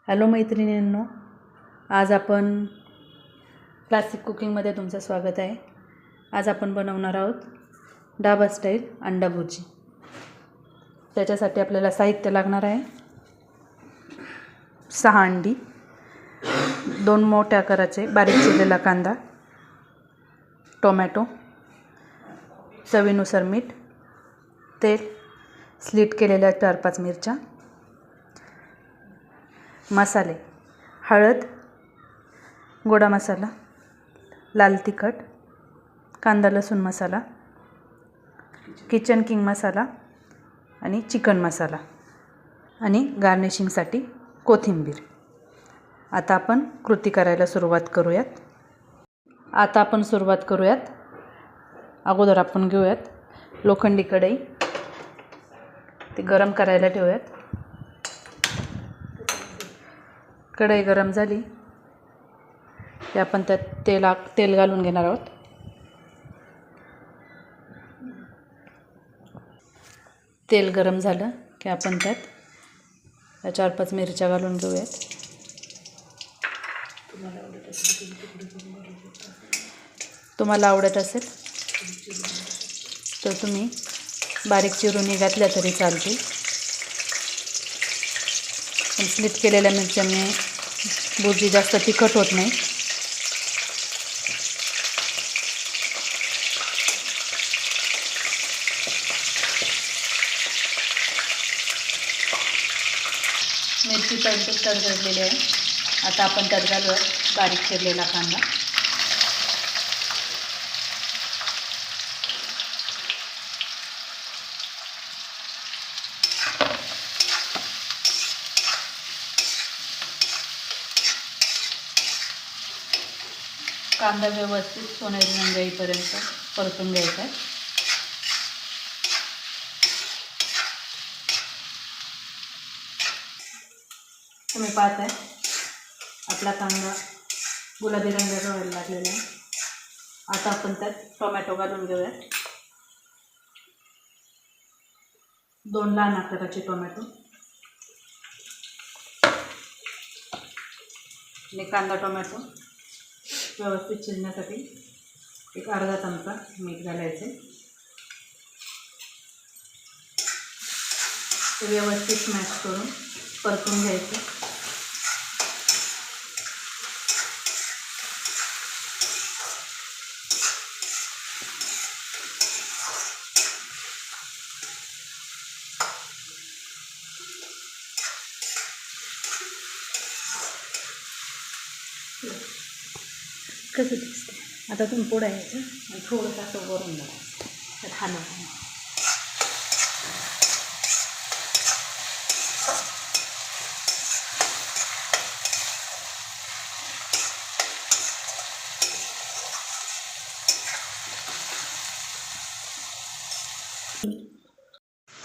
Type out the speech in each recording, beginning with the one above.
Hello मैत्रिणींनो, आज आपण क्लासिक कुकिंगमध्ये तुमचं स्वागत आहे. आज आपण बनवणार आहोत ढाबा स्टाईल अंडा भुर्जी. त्याच्यासाठी आपल्याला साहित्य लागणार आहे 6 अंडी, 2 मोठ्या आकाराचे बारीक चिरलेला कांदा, टोमॅटो, चवीनुसार मीठ, तेल, स्लीट केलेल्या 4-5 मिरच्या, मसाले, हळद, गोडा मसाला, लाल तिखट, कांदा लसूण मसाला, किचन किंग मसाला आणि चिकन मसाला आणि गार्निशिंगसाठी कोथिंबीर. आता आपण कृती करायला सुरुवात करूयात. अगोदर आपण घेऊयात लोखंडी कढई, ती गरम करायला ठेवूयात. कढई गरम झाली की आपण त्यात तेल घालून घेणार आहोत. तेल गरम झालं की आपण त्यात 4-5 मिरच्या घालून घेऊयात. तुम्हाला आवडत असेल तर तुम्ही बारीक चिरूनही घातल्या तरी चालतील. पण स्लीट केलेल्या मिरच्यांनी भुर्जी जास्त तिखट होत नाही. मिरची तडतडलेली आहे. आता आपण त्यात घालूया बारीक चिरलेला कांदा. कांदा व्यवस्थित सोनेरी रंग येईपर्यंत परतून घ्यायचा आहे. तुम्ही पाहताय आपला कांदा गुलाबी रंगाचा व्हायला लागलेला आहे. आता आपण त्यात टोमॅटो घालून घेऊया. 2 लहान आकाराचे टोमॅटो आणि कांदा टोमॅटो व्यवस्थित शिजण्यासाठी एक अर्धा चमचा मीठ घालायचे. ते व्यवस्थित स्मॅश करून परतून घ्यायचे. कसं दिसते आता तुम्ही पुढं यायचं आणि थोडंसं असं वरून घालायचं. त्यात हलवायचं.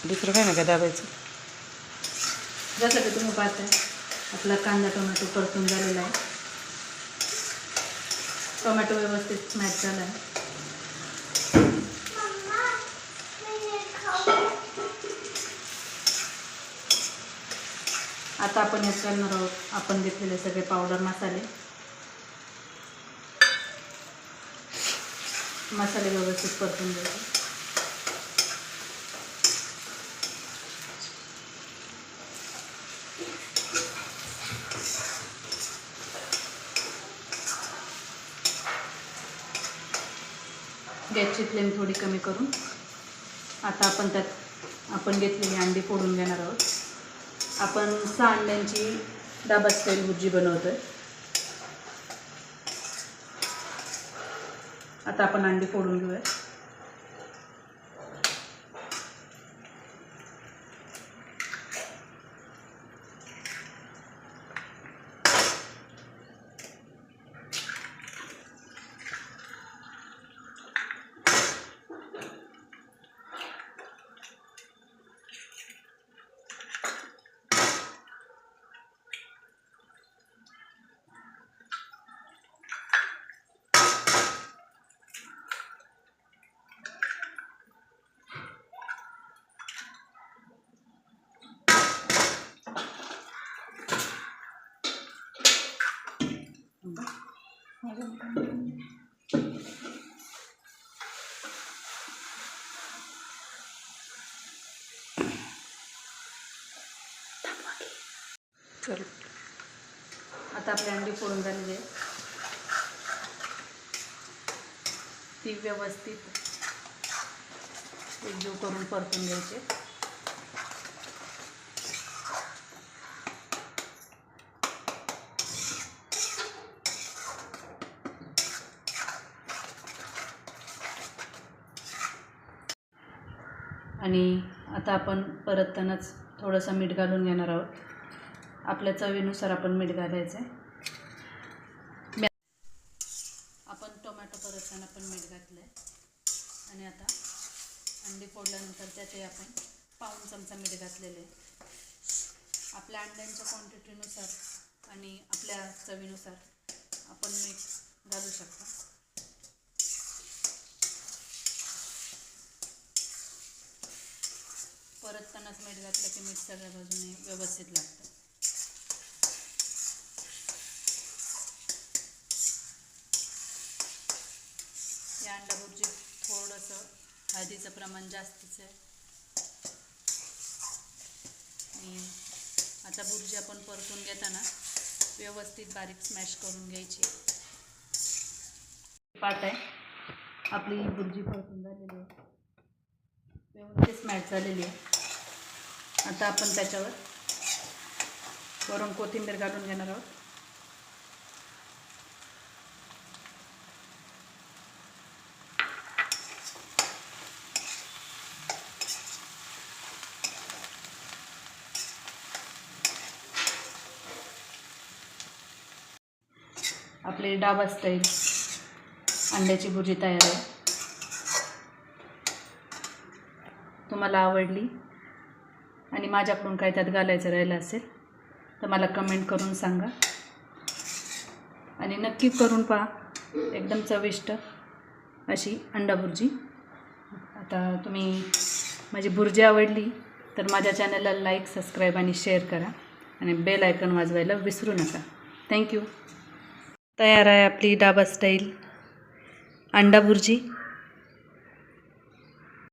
दुसरं काय नाही का दाबायचं. जसं की तुम्ही पाहताय आपला कांदा टोमॅटो परतून झालेला आहे. टोमॅटो व्यवस्थित स्मॅश झाला आहे. आता आपण यात करणार आहोत आपण घेतलेले सगळे पावडर मसाले व्यवस्थित परतून घ्यायचे. गॅसची फ्लेम थोडी कमी करून आता आपण त्यात आपण घेतलेली अंडी फोडून घेणार आहोत. आपण 6 अंड्यांची ढाबा स्टाईल भुर्जी बनवतोय. आता आपण अंडी फोडून घेऊया. चल आता आपले अंडी फोडून झालेली आहे. ती व्यवस्थित एकजीव करून परतून घ्यायचे. आणि आता आपण परततानाच थोडंसं मीठ घालून घेणार आहोत. आपल्या चवीनुसार आपण मीठ घालायचं आहे. आपण टोमॅटो परतताना पण मीठ घातलं आहे. आणि आता अंडी फोडल्यानंतर त्यातही आपण पाऊण चमचा मीठ घातलेलं आहे. आपल्या अंड्यांच्या क्वांटिटीनुसार आणि आपल्या चवीनुसार आपण मीठ घालू शकता. परततानाच मीठ घातलं की मीठ सगळ्या बाजूने व्यवस्थित लागतं. या अंडा भुर्जीत थोडंसं हळदीचं प्रमाण जास्तीचं आहे. आणि आता भुर्जी आपण परतून घेताना व्यवस्थित बारीक स्मॅश करून घ्यायची. पाट आहे आपली भुर्जी परतून झालेली आहे, व्यवस्थित स्मॅश झालेली आहे. आता आपण त्याच्यावर वरून कोथिंबीर घालून घेणार आहोत. आपली डाबा स्टाईल अंड्याची भुर्जी तयार आहे. तुम्हाला आवडली आणि माझ्याकडून काय त्यात घालायचं राहिलं असेल तर मला कमेंट करून सांगा. आणि नक्की करून पहा, एकदम चविष्ट अशी अंडा भुर्जी. आता तुम्ही माझी भुर्जी आवडली तर माझ्या चॅनलला लाईक, सबस्क्राईब आणि शेअर करा आणि बेल आयकॉन वाजवायला विसरू नका. थँक्यू. तयार आहे आपली डाबा स्टाईल अंडा भुर्जी.